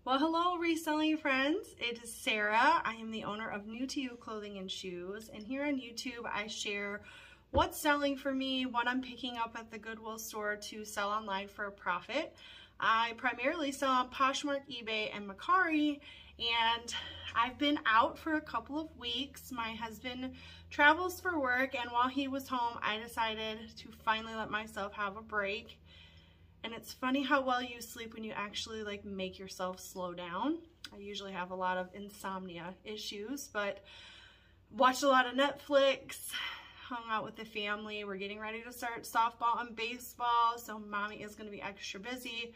Well, hello reselling friends. It is Sarah. I am the owner of New to You Clothing and Shoes, and here on YouTube I share what's selling for me, what I'm picking up at the Goodwill store to sell online for a profit. I primarily sell on Poshmark, eBay, and Mercari, and I've been out for a couple of weeks. My husband travels for work, and while he was home I decided to finally let myself have a break. And it's funny how well you sleep when you actually make yourself slow down. I usually have a lot of insomnia issues, but watched a lot of Netflix, hung out with the family. We're getting ready to start softball and baseball, so mommy is gonna be extra busy.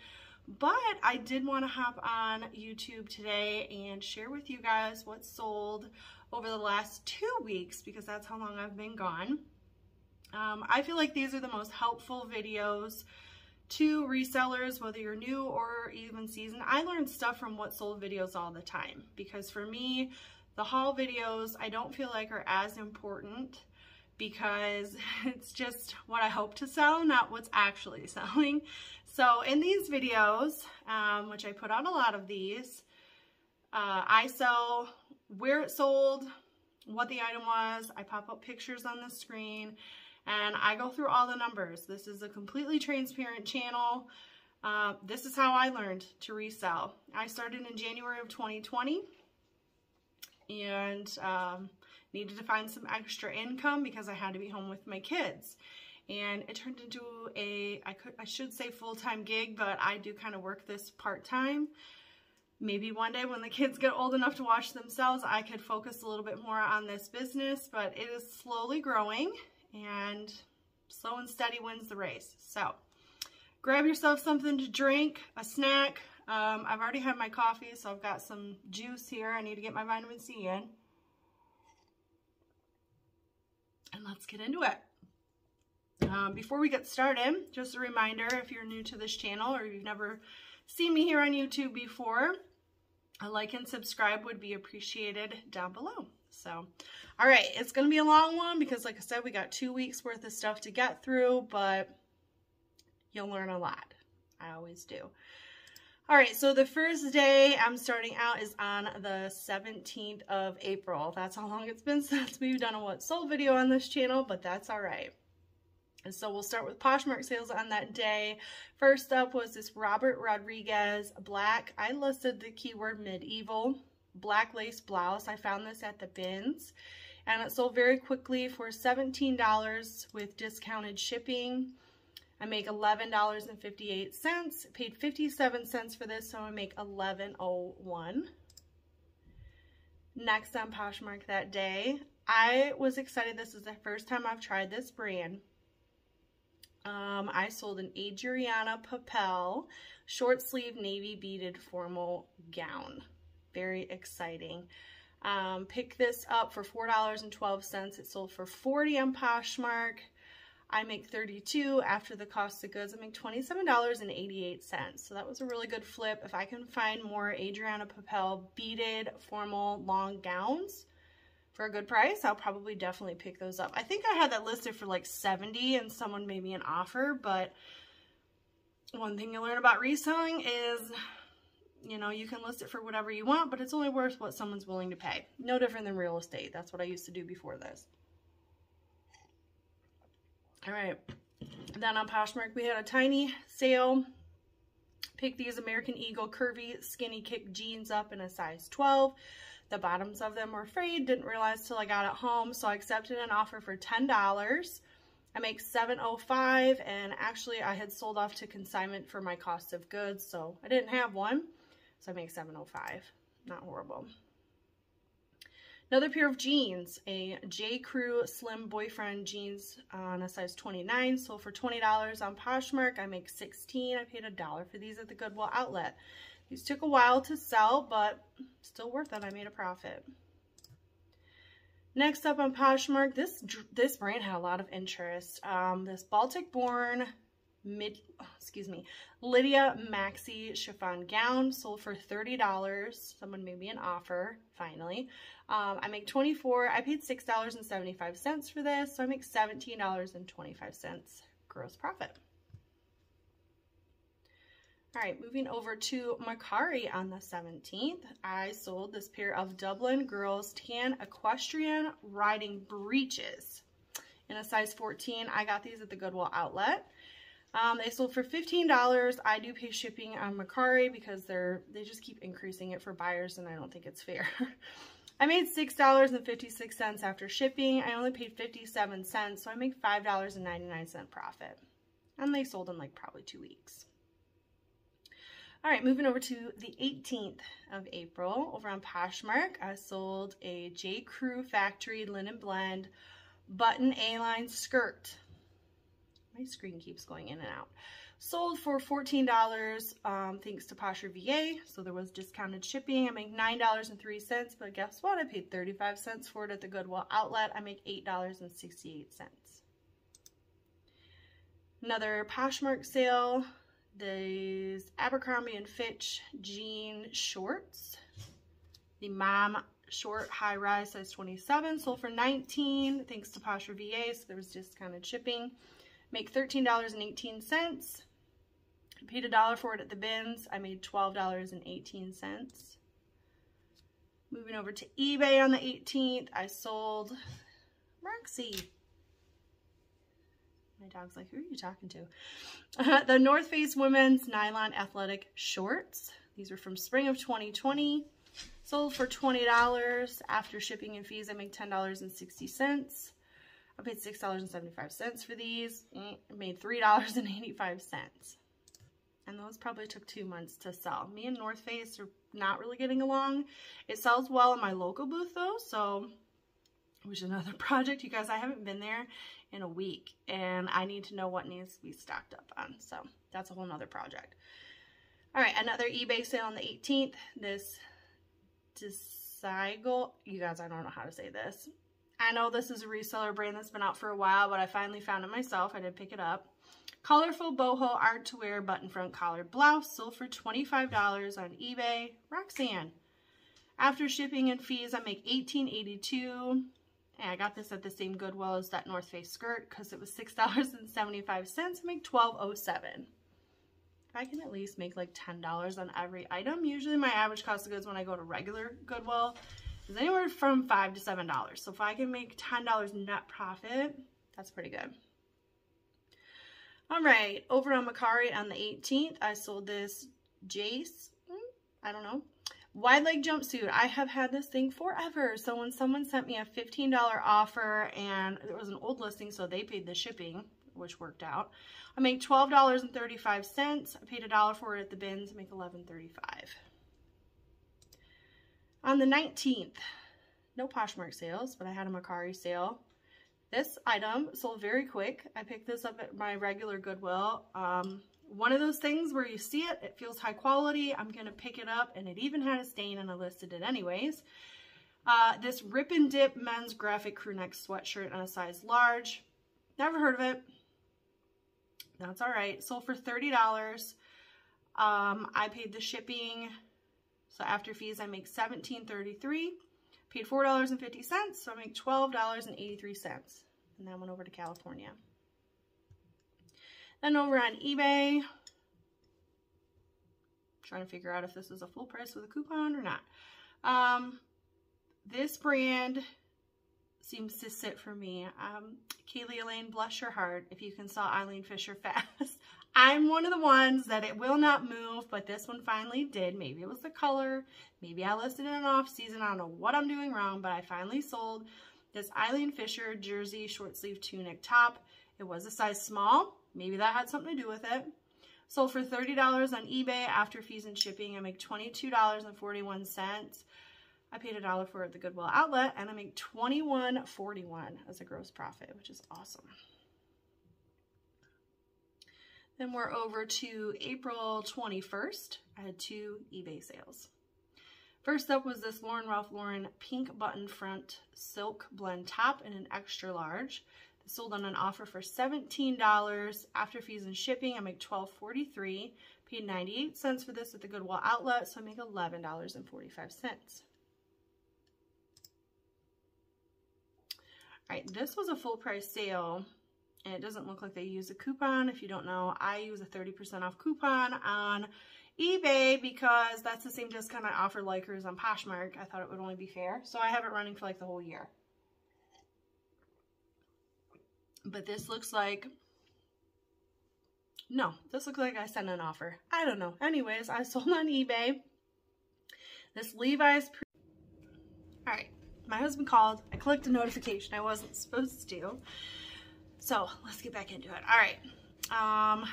But I did wanna hop on YouTube today and share with you guys what's sold over the last 2 weeks, because that's how long I've been gone. I feel like these are the most helpful videos to resellers, whether you're new or even seasoned. I learn stuff from what sold videos all the time, because for me, the haul videos I don't feel like are as important, because it's just what I hope to sell, not what's actually selling. So in these videos, which I put out a lot of these, I sell where it sold, what the item was, I pop up pictures on the screen, and I go through all the numbers. This is a completely transparent channel. This is how I learned to resell. I started in January of 2020 and needed to find some extra income because I had to be home with my kids. And it turned into I should say full-time gig, but I do kind of work this part-time. Maybe one day when the kids get old enough to watch themselves, I could focus a little bit more on this business, but it is slowly growing. And slow and steady wins the race. So grab yourself something to drink, a snack. I've already had my coffee, so I've got some juice here. I need to get my vitamin C in. And let's get into it. Before we get started, just a reminder, if you're new to this channel or you've never seen me here on YouTube before, a like and subscribe would be appreciated down below. So, all right, it's going to be a long one because, like I said, we got 2 weeks worth of stuff to get through, but you'll learn a lot. I always do. All right, so the first day I'm starting out is on the 17th of April. That's how long it's been since we've done a what sold video on this channel, but that's all right. And so we'll start with Poshmark sales on that day. First up was this Robert Rodriguez black. I listed the keyword medieval. Black lace blouse. I found this at the bins and it sold very quickly for $17 with discounted shipping. I make $11.58, paid 57 cents for this, so I make $11.01. Next on Poshmark that day, I was excited. This is the first time I've tried this brand. I sold an Adriana Papel short sleeve navy beaded formal gown. Very exciting. Picked this up for $4.12. It sold for $40 on Poshmark. I make $32 after the cost of goods. I make $27.88. So that was a really good flip. If I can find more Adriana Papel beaded formal long gowns for a good price, I'll probably definitely pick those up. I think I had that listed for like $70 and someone made me an offer, but one thing you learn about reselling is, you know, you can list it for whatever you want, but it's only worth what someone's willing to pay. No different than real estate. That's what I used to do before this. All right. Then on Poshmark, we had a tiny sale. Picked these American Eagle curvy skinny kick jeans up in a size 12. The bottoms of them were frayed. Didn't realize till I got it home, so I accepted an offer for $10. I make $7.05, and actually I had sold off to consignment for my cost of goods, so I didn't have one. So I make $7.05. Not horrible. Another pair of jeans, a J. Crew Slim Boyfriend jeans on a size 29, sold for $20 on Poshmark. I make $16. I paid $1 for these at the Goodwill outlet. These took a while to sell, but still worth it. I made a profit. Next up on Poshmark, this brand had a lot of interest. This Baltic-born Lydia Maxi chiffon gown sold for $30. Someone made me an offer, finally. I make $24. I paid $6.75 for this, so I make $17.25 gross profit. All right, moving over to Mercari on the 17th, I sold this pair of Dublin Girls Tan Equestrian Riding Breeches in a size 14. I got these at the Goodwill outlet. They sold for $15. I do pay shipping on Mercari because they just keep increasing it for buyers, and I don't think it's fair. I made $6.56 after shipping. I only paid 57 cents, so I make $5.99 profit. And they sold in like probably 2 weeks. All right, moving over to the 18th of April, over on Poshmark, I sold a J. Crew Factory Linen Blend Button A-line skirt. My screen keeps going in and out. Sold for $14, thanks to Posher VA, so there was discounted shipping. I make $9.03, but guess what? I paid 35 cents for it at the Goodwill outlet. I make $8.68. Another Poshmark sale. These Abercrombie & Fitch jean shorts. The mom short high-rise size 27 sold for $19 thanks to Posher VA, so there was discounted shipping. Make $13.18. I paid $1 for it at the bins. I made $12.18. Moving over to eBay on the 18th, I sold Roxy. My dog's like, who are you talking to? The North Face Women's Nylon Athletic Shorts. These are from spring of 2020. Sold for $20. After shipping and fees, I make $10.60. I paid $6.75 for these. I made $3.85. And those probably took 2 months to sell. Me and North Face are not really getting along. It sells well in my local booth though, so which is another project. You guys, I haven't been there in a week and I need to know what needs to be stocked up on. So that's a whole nother project. All right, another eBay sale on the 18th. This Decycle, you guys, I don't know how to say this. I know this is a reseller brand that's been out for a while, but I finally found it myself. I did pick it up. Colorful boho art to wear button front collared blouse sold for $25 on eBay. Roxanne. After shipping and fees, I make $18.82. And I got this at the same Goodwill as that North Face skirt because it was $6.75. I make $12.07. If I can at least make like $10 on every item. Usually my average cost of goods when I go to regular Goodwill is anywhere from $5 to $7. So if I can make $10 net profit, that's pretty good. All right, over on Mercari on the 18th, I sold this Jace, I don't know, wide leg jumpsuit. I have had this thing forever. So when someone sent me a $15 offer and it was an old listing, so they paid the shipping, which worked out. I make $12.35. I paid $1 for it at the bins. I make $11.35. On the 19th, no Poshmark sales, but I had a Mercari sale. This item sold very quick. I picked this up at my regular Goodwill. One of those things where you see it, it feels high quality. I'm going to pick it up, and it even had a stain, and I listed it anyways. This Rip and Dip men's graphic crew neck sweatshirt in a size large. Never heard of it. That's all right. Sold for $30. I paid the shipping. So after fees, I make $17.33. Paid $4.50, so I make $12.83. And that went over to California. Then over on eBay, trying to figure out if this is a full price with a coupon or not. This brand seems to sit for me. Kaylee Elaine, bless your heart, if you can sell Eileen Fisher fast. I'm one of the ones that it will not move, but this one finally did. Maybe it was the color. Maybe I listed it in off season. I don't know what I'm doing wrong, but I finally sold this Eileen Fisher jersey short sleeve tunic top. It was a size small. Maybe that had something to do with it. Sold for $30 on eBay. After fees and shipping, I make $22.41. I paid $1 for it at the Goodwill outlet, and I make $21.41 as a gross profit, which is awesome. Then we're over to April 21st. I had 2 eBay sales. First up was this Ralph Lauren pink button front silk blend top in an extra large. This sold on an offer for $17. After fees and shipping, I make $12.43. Paid 98 cents for this at the Goodwill outlet, so I make $11.45. All right, this was a full price sale. And it doesn't look like they use a coupon. If you don't know, I use a 30% off coupon on eBay, because that's the same discount I offer Likers on Poshmark. I thought it would only be fair. So I have it running for like the whole year. But this looks like, no, this looks like I sent an offer. I don't know. Anyways, I sold on eBay this Levi's. All right, my husband called. I clicked a notification I wasn't supposed to. So let's get back into it. All right.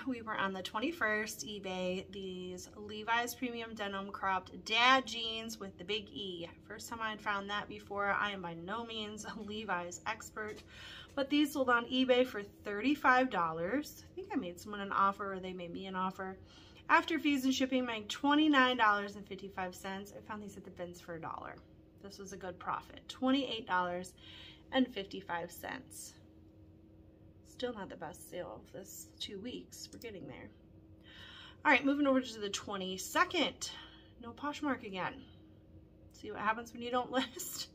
We were on the 21st, eBay, these Levi's premium denim cropped dad jeans with the big E. First time I'd found that before. I am by no means a Levi's expert, but these sold on eBay for $35. I think I made someone an offer, or they made me an offer. After fees and shipping, made $29.55. I found these at the bins for $1. This was a good profit, $28.55. Still not the best sale of this 2 weeks. We're getting there. All right, moving over to the 22nd. No Poshmark again. See what happens when you don't list.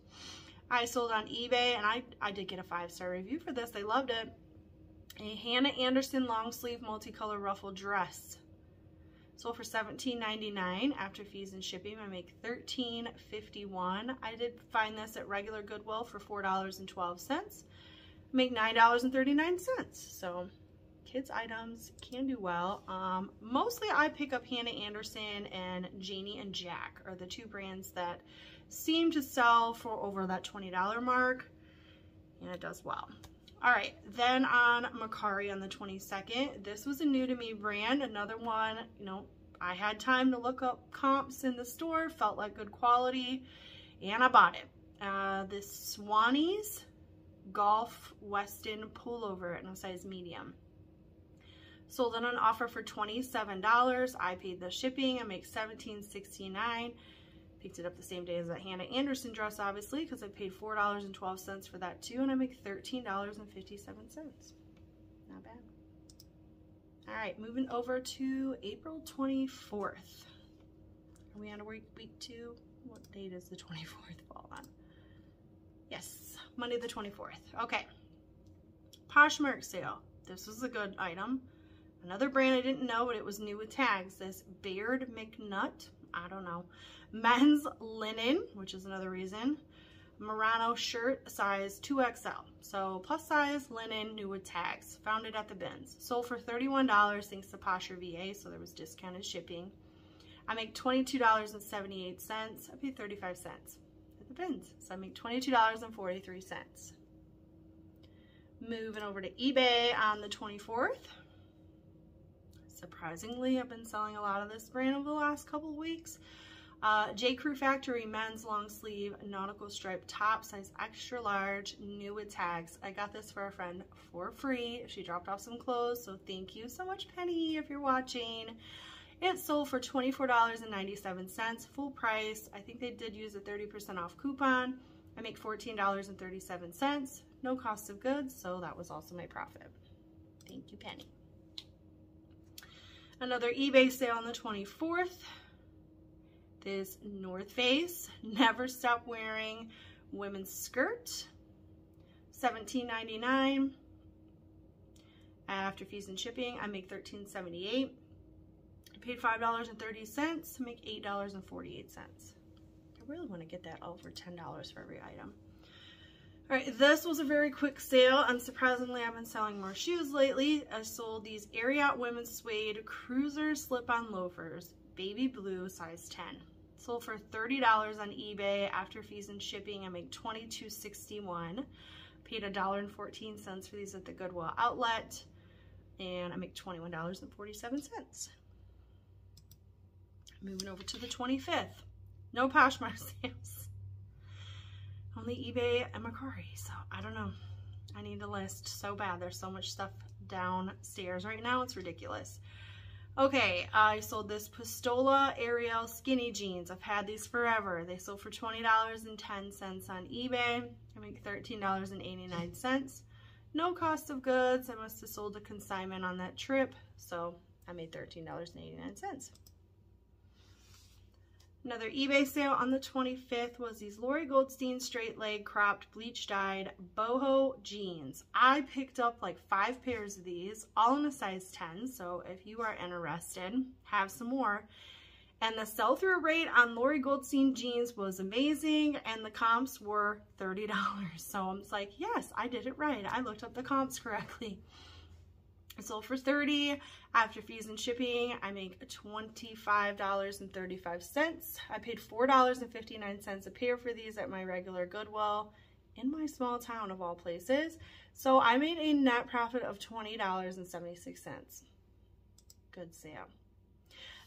I sold on eBay, and I did get a 5-star review for this. They loved it. A Hannah Anderson long sleeve multicolor ruffle dress. Sold for $17.99 after fees and shipping. I make $13.51. I did find this at regular Goodwill for $4.12. Make $9.39. So kids items can do well. Mostly I pick up Hannah Anderson and Janie and Jack are the two brands that seem to sell for over that $20 mark, and it does well. All right, then on Mercari on the 22nd, this was a new to me brand, another one, you know, I had time to look up comps in the store, felt like good quality, and I bought it. This Swannies Golf Weston pullover in a size medium. Sold on an offer for $27. I paid the shipping. I make $17.69. Picked it up the same day as that Hannah Anderson dress, obviously, because I paid $4.12 for that too, and I make $13.57. Not bad. All right, moving over to April 24th. Are we on a week 2? What date is the 24th fall on? Yes, Monday the 24th. Okay. Poshmark sale. This was a good item. Another brand I didn't know, but it was new with tags. This Baird McNutt, I don't know. Men's linen, which is another reason. Murano shirt, size 2XL. So plus size linen, new with tags. Found it at the bins. Sold for $31 thanks to Posher VA, so there was discounted shipping. I make $22.78. I paid 35 cents. Bins. So I make $22.43. Moving over to eBay on the 24th. Surprisingly, I've been selling a lot of this brand over the last couple of weeks. J. Crew Factory men's long sleeve nautical stripe top, size extra large, new with tags. I got this for a friend for free. She dropped off some clothes, so thank you so much, Penny, if you're watching. It sold for $24.97, full price. I think they did use a 30% off coupon. I make $14.37, no cost of goods, so that was also my profit. Thank you, Penny. Another eBay sale on the 24th. This North Face Never Stop Wearing women's skirt, $17.99. After fees and shipping, I make $13.78. Paid $5.30 to make $8.48. I really want to get that over $10 for every item. All right, this was a very quick sale. Unsurprisingly, I've been selling more shoes lately. I sold these Ariat women's suede cruiser slip-on loafers, baby blue, size 10. Sold for $30 on eBay. After fees and shipping, I make $22.61. Paid $1.14 for these at the Goodwill outlet, and I make $21.47. Moving over to the 25th. No Poshmark sales. Only eBay and Mercari, so I don't know. I need a list so bad. There's so much stuff downstairs right now. It's ridiculous. Okay, I sold this Pistola Ariel skinny jeans. I've had these forever. They sold for $20.10 on eBay. I make $13.89. No cost of goods. I must have sold a consignment on that trip, so I made $13.89. Another eBay sale on the 25th was these Lori Goldstein straight leg cropped bleach dyed boho jeans. I picked up like 5 pairs of these, all in a size 10. So if you are interested, have some more. And the sell-through rate on Lori Goldstein jeans was amazing, and the comps were $30. So I'm just like, yes, I did it right. I looked up the comps correctly. I sold for $30. After fees and shipping, I make $25.35. I paid $4.59 a pair for these at my regular Goodwill in my small town of all places. So I made a net profit of $20.76. Good sale.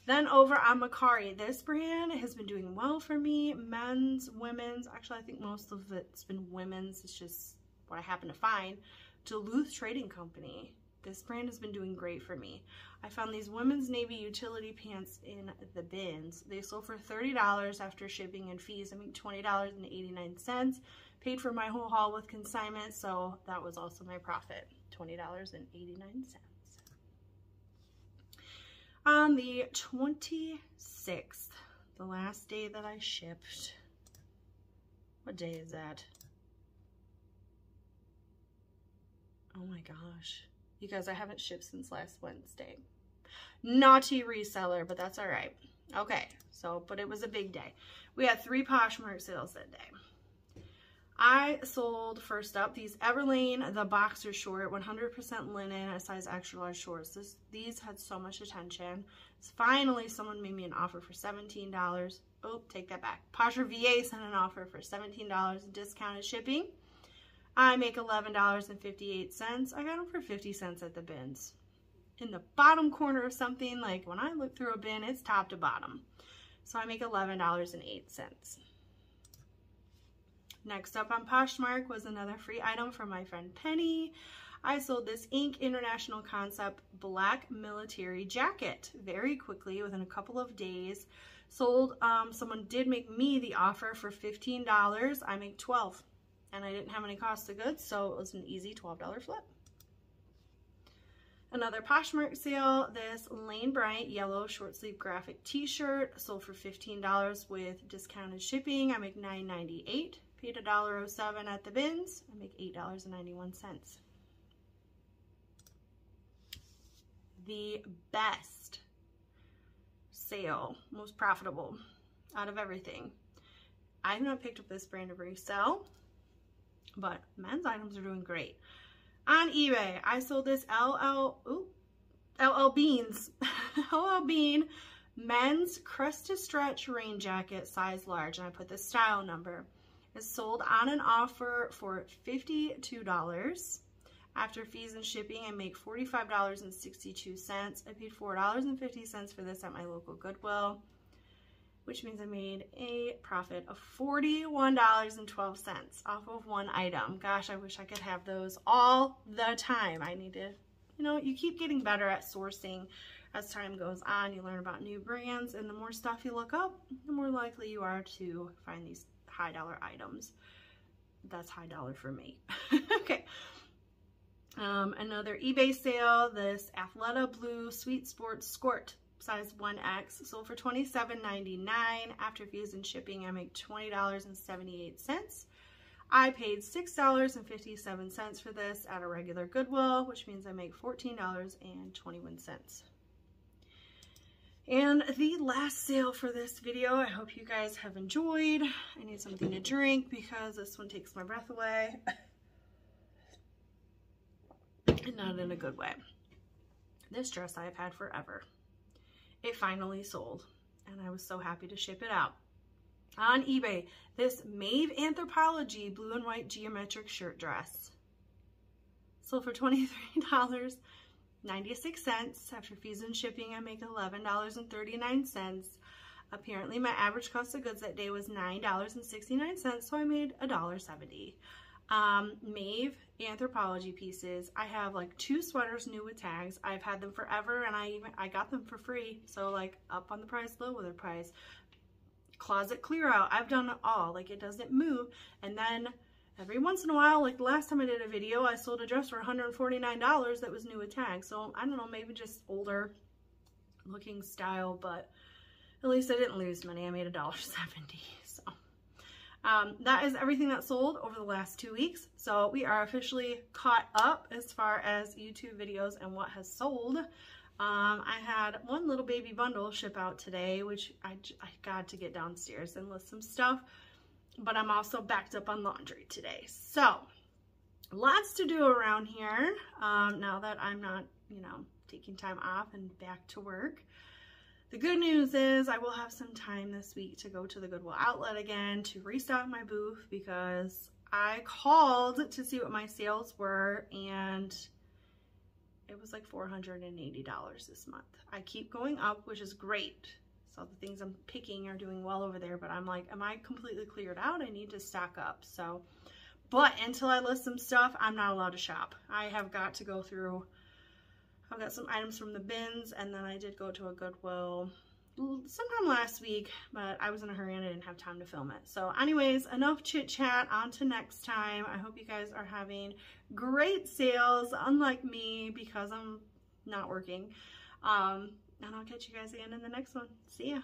Then over on Mercari, this brand has been doing well for me. Men's, women's, actually I think most of it's been women's. It's just what I happen to find. Duluth Trading Company. This brand has been doing great for me. I found these women's navy utility pants in the bins. They sold for $30 after shipping and fees. I made $20.89. Paid for my whole haul with consignment, so that was also my profit, $20.89. On the 26th, the last day that I shipped, what day is that? Oh my gosh. You guys, I haven't shipped since last Wednesday. Naughty reseller, but that's all right. Okay, so, but it was a big day. We had 3 Poshmark sales that day. I sold, first up, these Everlane, the boxer short, 100% linen, a size extra large shorts. These had so much attention. So finally, someone made me an offer for $17. Oh, take that back. Posher VA sent an offer for $17 in discounted shipping. I make $11.58. I got them for 50 cents at the bins. In the bottom corner of something, like when I look through a bin, it's top to bottom. So I make $11.08. Next up on Poshmark was another free item from my friend Penny. I sold this Inc. International Concept black military jacket very quickly within a couple of days. Sold, someone did make me the offer for $15. I make $12. And I didn't have any cost of goods, so it was an easy $12 flip. Another Poshmark sale, this Lane Bryant yellow short sleeve graphic t-shirt sold for $15 with discounted shipping. I make $9.98. Paid $1.07 at the bins. I make $8.91. The best sale, most profitable out of everything. I have not picked up this brand to resell, but men's items are doing great. On eBay, I sold this LL Beans, LL Bean men's crest to stretch rain jacket, size large, and I put the style number. It's sold on an offer for $52. After fees and shipping, I make $45.62. I paid $4.50 for this at my local Goodwill, which means I made a profit of $41.12 off of one item. Gosh, I wish I could have those all the time. I need to, you know, you keep getting better at sourcing as time goes on. You learn about new brands, and the more stuff you look up, the more likely you are to find these high dollar items. That's high dollar for me. Okay. Another eBay sale, this Athleta Blue Sweet Sports Skort size 1X sold for $27.99. After fees and shipping, I make $20.78. I paid $6.57 for this at a regular Goodwill, which means I make $14.21. And the last sale for this video, I hope you guys have enjoyed. I need something to drink because this one takes my breath away. And not in a good way. This dress I have had forever. It finally sold, and I was so happy to ship it out. On eBay, this Maeve Anthropologie blue and white geometric shirt dress sold for $23.96. After fees and shipping, I make $11.39. Apparently, my average cost of goods that day was $9.69, so I made $1.70. Maeve Anthropologie pieces. I have like 2 sweaters new with tags. I've had them forever, and I got them for free. So like up on the price, low with the price. Closet clear out. I've done it all. Like it doesn't move. And then every once in a while, like the last time I did a video, I sold a dress for $149 that was new with tags. So I don't know, maybe just older looking style, but at least I didn't lose money. I made $1.70. So that is everything that sold over the last 2 weeks. So we are officially caught up as far as YouTube videos and what has sold. I had one little baby bundle ship out today, which I got to get downstairs and list some stuff, but I'm also backed up on laundry today. So lots to do around here now that I'm not, you know, taking time off and back to work. The good news is I will have some time this week to go to the Goodwill outlet again to restock my booth, because I called to see what my sales were and it was like $480 this month. I keep going up, which is great. So the things I'm picking are doing well over there, but I'm like, am I completely cleared out? I need to stock up. So, but until I list some stuff, I'm not allowed to shop. I have got to go through, I've got some items from the bins, and then I did go to a Goodwill sometime last week, but I was in a hurry and I didn't have time to film it. So anyways, enough chit chat, on to next time. I hope you guys are having great sales, unlike me, because I'm not working. And I'll catch you guys again in the next one. See ya.